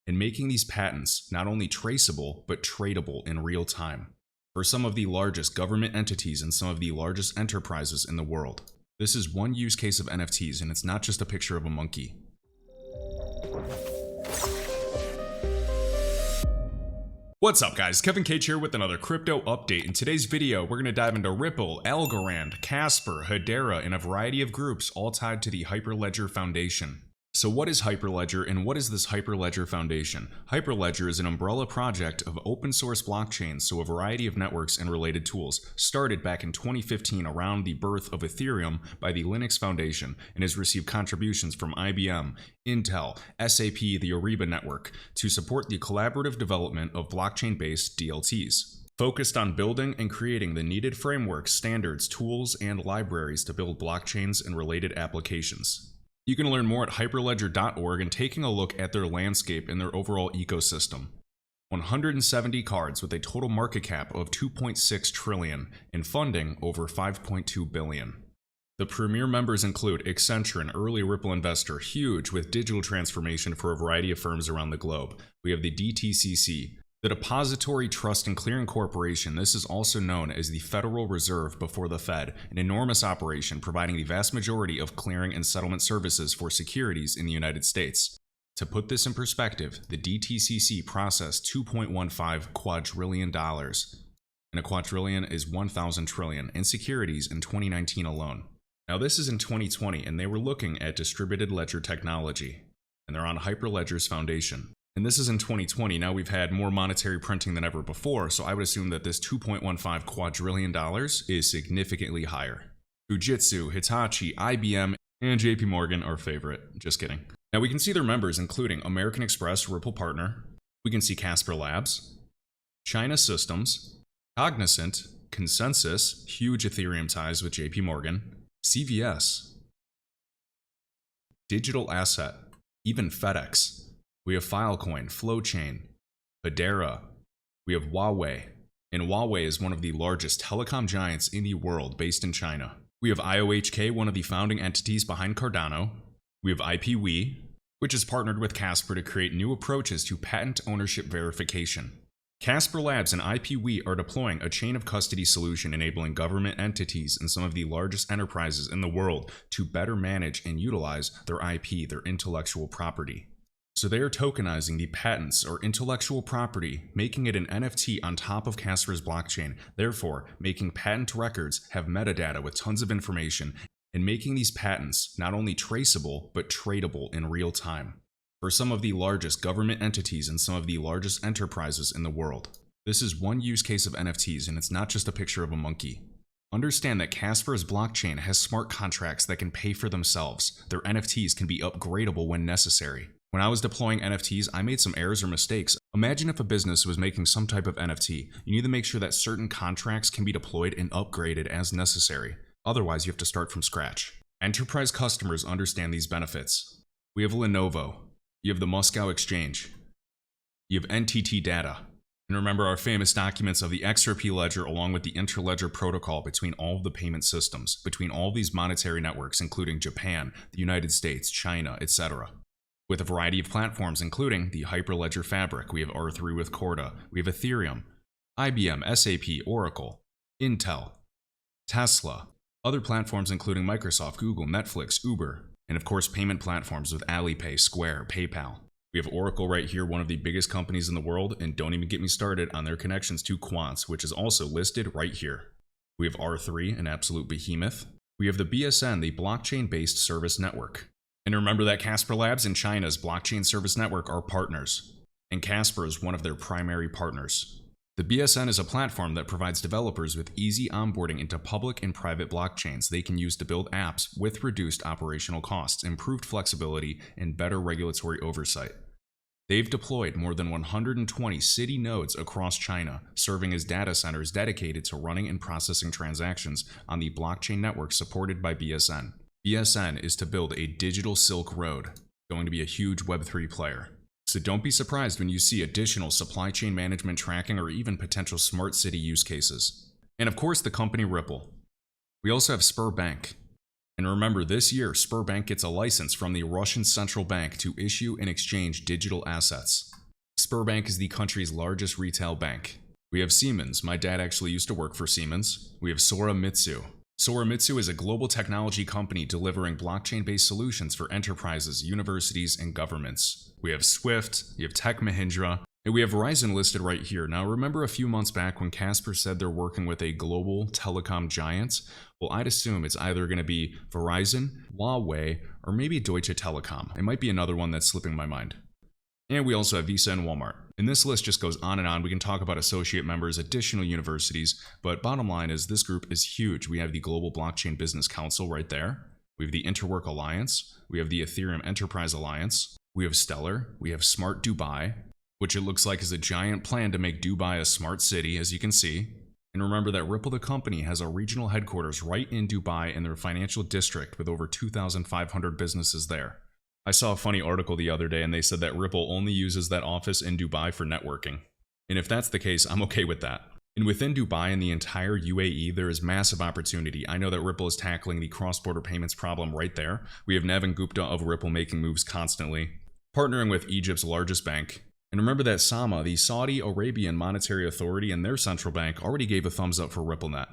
and making these patents not only traceable but tradable in real time for some of the largest government entities and some of the largest enterprises in the world. This is one use case of NFTs, and it's not just a picture of a monkey. What's up guys, Kevin Cage here with another crypto update. In today's video, we're going to dive into Ripple, Algorand, Casper, Hedera, and a variety of groups all tied to the Hyperledger Foundation. So what is Hyperledger and what is this Hyperledger Foundation? Hyperledger is an umbrella project of open source blockchains, so a variety of networks and related tools, started back in 2015 around the birth of Ethereum by the Linux Foundation, and has received contributions from IBM, Intel, SAP, the Ariba network, to support the collaborative development of blockchain-based DLTs. Focused on building and creating the needed frameworks, standards, tools, and libraries to build blockchains and related applications. You can learn more at hyperledger.org and taking a look at their landscape and their overall ecosystem. 170 cards with a total market cap of $2.6 trillion and funding over $5.2 billion. The premier members include Accenture, an early Ripple investor, huge with digital transformation for a variety of firms around the globe. We have the DTCC, the Depository Trust and Clearing Corporation. This is also known as the Federal Reserve before the Fed, an enormous operation providing the vast majority of clearing and settlement services for securities in the United States. To put this in perspective, the DTCC processed $2.15 quadrillion, and a quadrillion is 1,000 trillion, in securities in 2019 alone. Now this is in 2020, and they were looking at distributed ledger technology, and they're on Hyperledger's foundation. And this is in 2020. Now we've had more monetary printing than ever before, so I would assume that this $2.15 quadrillion is significantly higher. Fujitsu, Hitachi, IBM, and JP Morgan, our favorite. Just kidding. Now we can see their members including American Express, Ripple Partner. We can see Casper Labs, China Systems, Cognizant, Consensus, huge Ethereum ties with JP Morgan, CVS, Digital Asset, even FedEx. We have Filecoin, Flowchain, Hedera, we have Huawei, and Huawei is one of the largest telecom giants in the world based in China. We have IOHK, one of the founding entities behind Cardano. We have IPWE, which is partnered with Casper to create new approaches to patent ownership verification. Casper Labs and IPWE are deploying a chain of custody solution enabling government entities and some of the largest enterprises in the world to better manage and utilize their IP, their intellectual property. So they are tokenizing the patents or intellectual property, making it an NFT on top of Casper's blockchain, therefore making patent records have metadata with tons of information, and making these patents not only traceable but tradable in real time for some of the largest government entities and some of the largest enterprises in the world. This is one use case of NFTs, and it's not just a picture of a monkey. Understand that Casper's blockchain has smart contracts that can pay for themselves. Their NFTs can be upgradable when necessary. When I was deploying NFTs, I made some errors or mistakes. Imagine if a business was making some type of NFT. You need to make sure that certain contracts can be deployed and upgraded as necessary. Otherwise, you have to start from scratch. Enterprise customers understand these benefits. We have Lenovo. You have the Moscow Exchange. You have NTT Data. And remember our famous documents of the XRP ledger along with the interledger protocol between all of the payment systems, between all of these monetary networks, including Japan, the United States, China, etc. With a variety of platforms including the Hyperledger Fabric. We have R3 with Corda, we have Ethereum, IBM, SAP, Oracle, Intel, Tesla, other platforms including Microsoft, Google, Netflix, Uber, and of course payment platforms with Alipay, Square, PayPal. We have Oracle right here, one of the biggest companies in the world, and don't even get me started on their connections to Quant, which is also listed right here. We have R3, an absolute behemoth. We have the BSN, the blockchain-based service network. And remember that Casper Labs and China's blockchain service network are partners, and Casper is one of their primary partners. The BSN is a platform that provides developers with easy onboarding into public and private blockchains they can use to build apps with reduced operational costs, improved flexibility, and better regulatory oversight. They've deployed more than 120 city nodes across China, serving as data centers dedicated to running and processing transactions on the blockchain network supported by BSN. BSN is to build a digital Silk Road, going to be a huge Web3 player. So don't be surprised when you see additional supply chain management tracking or even potential smart city use cases. And of course the company Ripple. We also have Spur Bank. And remember, this year, Sberbank gets a license from the Russian central bank to issue and exchange digital assets. Sberbank is the country's largest retail bank. We have Siemens. My dad actually used to work for Siemens. We have Soramitsu. Soramitsu is a global technology company delivering blockchain-based solutions for enterprises, universities, and governments. We have Swift, we have Tech Mahindra, and we have Verizon listed right here. Now remember a few months back when Casper said they're working with a global telecom giant? Well, I'd assume it's either going to be Verizon, Huawei, or maybe Deutsche Telekom. It might be another one that's slipping my mind. And we also have Visa and Walmart. And this list just goes on and on. We can talk about associate members, additional universities, but bottom line is this group is huge. We have the Global Blockchain Business Council right there. We have the Interwork Alliance. We have the Ethereum Enterprise Alliance. We have Stellar. We have Smart Dubai, which it looks like is a giant plan to make Dubai a smart city, as you can see. And remember that Ripple the company has a regional headquarters right in Dubai in their financial district with over 2,500 businesses there. I saw a funny article the other day and they said that Ripple only uses that office in Dubai for networking. And if that's the case, I'm okay with that. And within Dubai and the entire UAE, there is massive opportunity. I know that Ripple is tackling the cross-border payments problem right there. We have Nevin Gupta of Ripple making moves constantly, partnering with Egypt's largest bank. And remember that SAMA, the Saudi Arabian Monetary Authority, and their central bank already gave a thumbs up for RippleNet.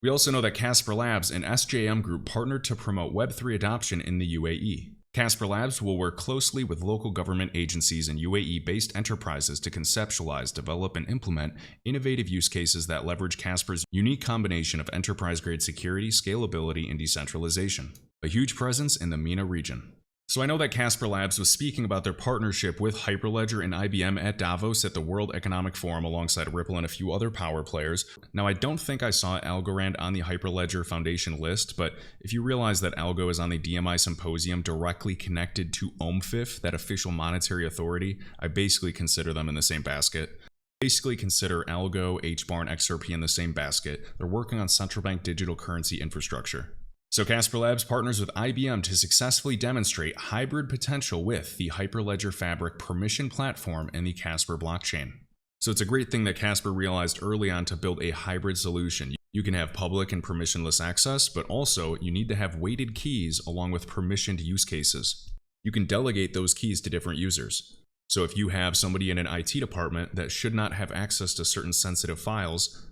We also know that Casper Labs and SJM Group partnered to promote Web3 adoption in the UAE. Casper Labs will work closely with local government agencies and UAE-based enterprises to conceptualize, develop, and implement innovative use cases that leverage Casper's unique combination of enterprise-grade security, scalability, and decentralization. A huge presence in the MENA region. So I know that Casper Labs was speaking about their partnership with Hyperledger and IBM at Davos at the World Economic Forum alongside Ripple and a few other power players. Now I don't think I saw Algorand on the Hyperledger Foundation list, but if you realize that Algo is on the DMI Symposium directly connected to OMFIF, that official monetary authority, I basically consider them in the same basket. Basically consider Algo, HBAR, and XRP in the same basket. They're working on central bank digital currency infrastructure. So Casper Labs partners with IBM to successfully demonstrate hybrid potential with the Hyperledger Fabric permission platform and the Casper blockchain. So it's a great thing that Casper realized early on to build a hybrid solution. You can have public and permissionless access, but also you need to have weighted keys along with permissioned use cases. You can delegate those keys to different users. So if you have somebody in an IT department that should not have access to certain sensitive files,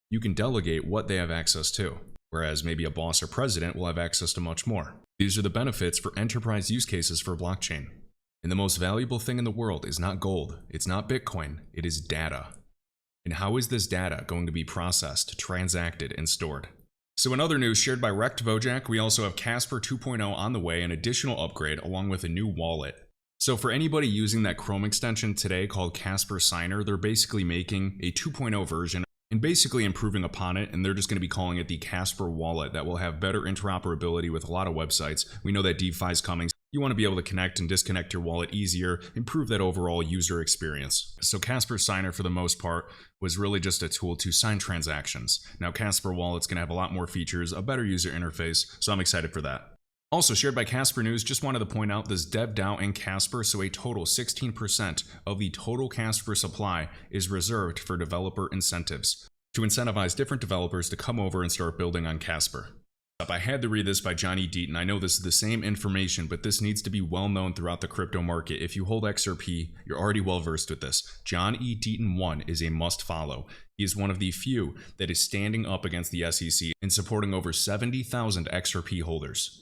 you can delegate what they have access to. Whereas maybe a boss or president will have access to much more. These are the benefits for enterprise use cases for blockchain. And the most valuable thing in the world is not gold, it's not Bitcoin, it is data. And how is this data going to be processed, transacted, and stored? So in other news shared by Rekt Vojak, we also have Casper 2.0 on the way, an additional upgrade along with a new wallet. So for anybody using that Chrome extension today called Casper Signer, they're basically making a 2.0 version and basically improving upon it, and they're just going to be calling it the Casper Wallet that will have better interoperability with a lot of websites. We know that DeFi is coming. You want to be able to connect and disconnect your wallet easier, improve that overall user experience. So Casper Signer, for the most part, was really just a tool to sign transactions. Now Casper Wallet's going to have a lot more features, a better user interface, so I'm excited for that. Also shared by Casper News, just wanted to point out this DevDAO in Casper, so a total 16% of the total Casper supply is reserved for developer incentives to incentivize different developers to come over and start building on Casper. I had to read this by Johnny Deaton. I know this is the same information, but this needs to be well known throughout the crypto market. If you hold XRP, you're already well versed with this. John E. Deaton 1 is a must follow. He is one of the few that is standing up against the SEC and supporting over 70,000 XRP holders.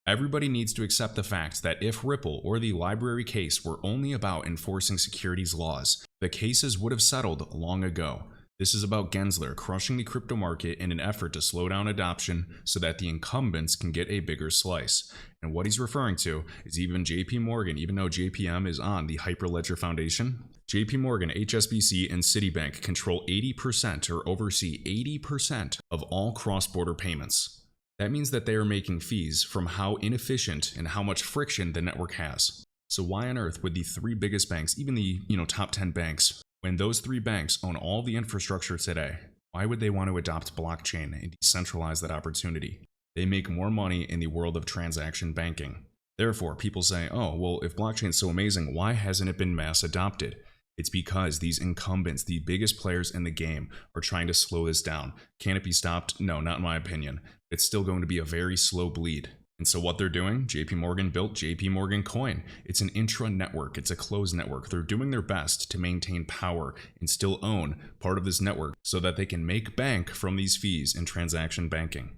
Everybody needs to accept the fact that if Ripple or the library case were only about enforcing securities laws, the cases would have settled long ago. This is about Gensler crushing the crypto market in an effort to slow down adoption so that the incumbents can get a bigger slice. And what he's referring to is even JP Morgan, even though JPM is on the Hyperledger Foundation, JP Morgan, HSBC, and Citibank control 80% or oversee 80% of all cross-border payments. That means that they are making fees from how inefficient and how much friction the network has. So why on earth would the three biggest banks, even the top 10 banks, when those three banks own all the infrastructure today, why would they want to adopt blockchain and decentralize that opportunity? They make more money in the world of transaction banking. Therefore, people say, oh, well, if blockchain is so amazing, why hasn't it been mass adopted? It's because these incumbents, the biggest players in the game, are trying to slow this down. Can it be stopped? No, not in my opinion. It's still going to be a very slow bleed. And so what they're doing, JP Morgan built JP Morgan Coin. It's an intra-network. It's a closed network. They're doing their best to maintain power and still own part of this network so that they can make bank from these fees in transaction banking.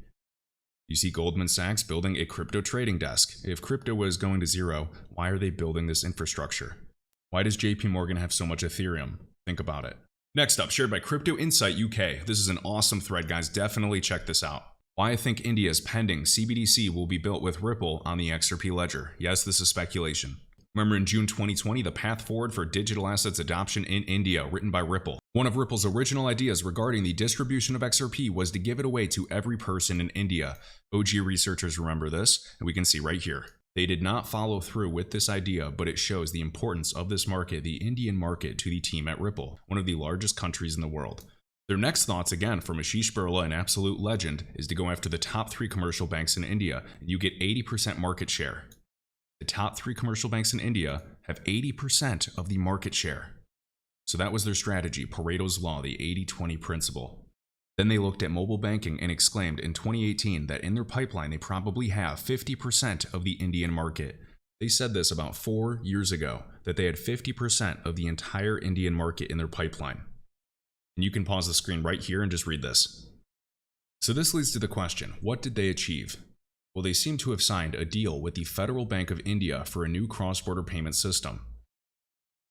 You see Goldman Sachs building a crypto trading desk. If crypto was going to zero, why are they building this infrastructure? Why does JP Morgan have so much Ethereum? Think about it. Next up, shared by Crypto Insight UK. This is an awesome thread, guys. Definitely check this out. Why I think India's pending CBDC will be built with Ripple on the XRP ledger. Yes, this is speculation. Remember in June 2020, the path forward for digital assets adoption in India, written by Ripple. One of Ripple's original ideas regarding the distribution of XRP was to give it away to every person in India. OG researchers remember this, and we can see right here. They did not follow through with this idea, but it shows the importance of this market, the Indian market, to the team at Ripple, one of the largest countries in the world. Their next thoughts, again, from Ashish Birla, an absolute legend, is to go after the top 3 commercial banks in India, and you get 80% market share. The top 3 commercial banks in India have 80% of the market share. So that was their strategy, Pareto's Law, the 80-20 principle. Then they looked at mobile banking and exclaimed in 2018 that in their pipeline they probably have 50% of the Indian market. They said this about 4 years ago, that they had 50% of the entire Indian market in their pipeline. And you can pause the screen right here and just read this. So this leads to the question, what did they achieve? Well, they seem to have signed a deal with the Federal Bank of India for a new cross-border payment system.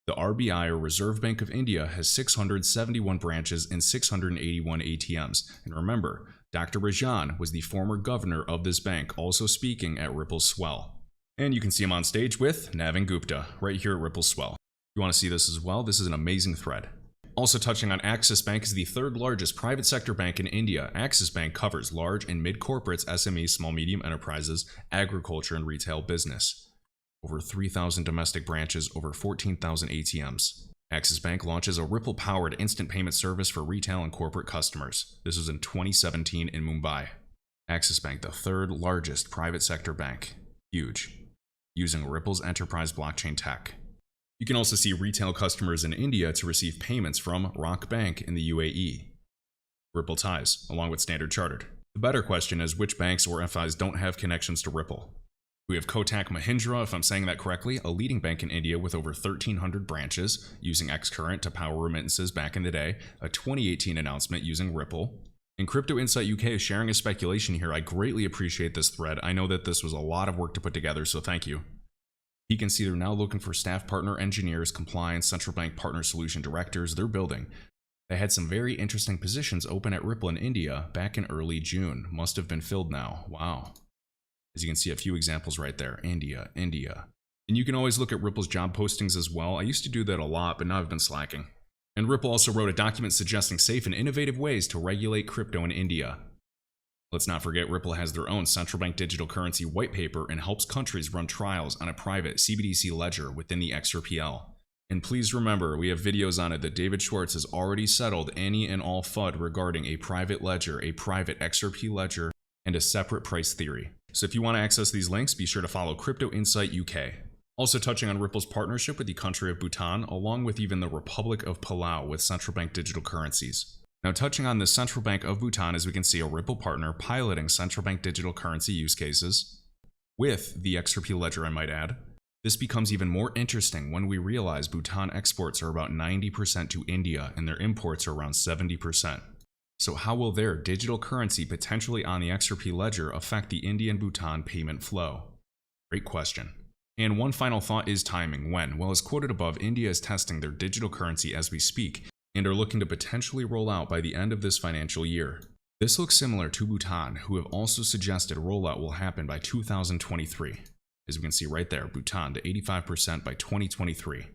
The RBI, or Reserve Bank of India, has 671 branches and 681 ATMs. And remember, Dr. Rajan was the former governor of this bank, also speaking at Ripple's Swell. And you can see him on stage with Navin Gupta, right here at Ripple's Swell. If you want to see this as well, this is an amazing thread. Also touching on Axis Bank is the 3rd largest private sector bank in India. Axis Bank covers large and mid corporates, SMEs, small medium enterprises, agriculture, and retail business. Over 3,000 domestic branches, over 14,000 ATMs. Axis Bank launches a Ripple-powered instant payment service for retail and corporate customers. This was in 2017 in Mumbai. Axis Bank, the 3rd largest private sector bank. Huge. Using Ripple's enterprise blockchain tech. You can also see retail customers in India to receive payments from Rock Bank in the UAE. Ripple ties, along with Standard Chartered. The better question is which banks or FIs don't have connections to Ripple. We have Kotak Mahindra, if I'm saying that correctly, a leading bank in India with over 1,300 branches, using Xcurrent to power remittances back in the day, a 2018 announcement using Ripple. And Crypto Insight UK is sharing a speculation here. I greatly appreciate this thread. I know that this was a lot of work to put together, so thank you. You can see they're now looking for staff partner engineers, compliance, central bank partner solution directors. They're building. They had some very interesting positions open at Ripple in India back in early June. Must have been filled now. Wow. As you can see, a few examples right there. India. And you can always look at Ripple's job postings as well. I used to do that a lot, but now I've been slacking. And Ripple also wrote a document suggesting safe and innovative ways to regulate crypto in India. Let's not forget Ripple has their own central bank digital currency white paper and helps countries run trials on a private CBDC ledger within the XRPL. And please remember, we have videos on it that David Schwartz has already settled any and all FUD regarding a private ledger, a private XRP ledger, and a separate price theory. So if you want to access these links, be sure to follow Crypto Insight UK. Also touching on Ripple's partnership with the country of Bhutan, along with even the Republic of Palau with central bank digital currencies. Now touching on the Central Bank of Bhutan, as we can see a Ripple partner piloting central bank digital currency use cases with the XRP ledger, I might add. This becomes even more interesting when we realize Bhutan exports are about 90% to India and their imports are around 70%. So how will their digital currency potentially on the XRP ledger affect the Indian-Bhutan payment flow? Great question. And one final thought is timing. When? Well, as quoted above, India is testing their digital currency as we speak and are looking to potentially roll out by the end of this financial year. This looks similar to Bhutan, who have also suggested rollout will happen by 2023. As we can see right there, Bhutan to 85% by 2023.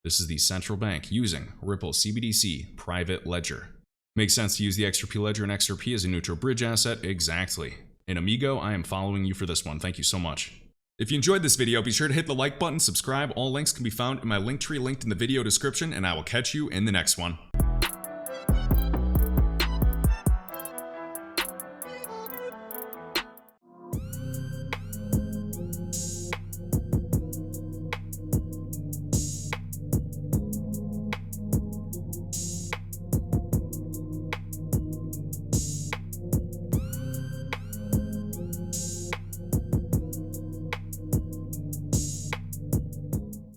This is the central bank using Ripple CBDC private ledger. Makes sense to use the XRP ledger and XRP as a neutral bridge asset? Exactly. And amigo, I am following you for this one. Thank you so much. If you enjoyed this video, be sure to hit the like button, subscribe. All links can be found in my link tree linked in the video description, and I will catch you in the next one.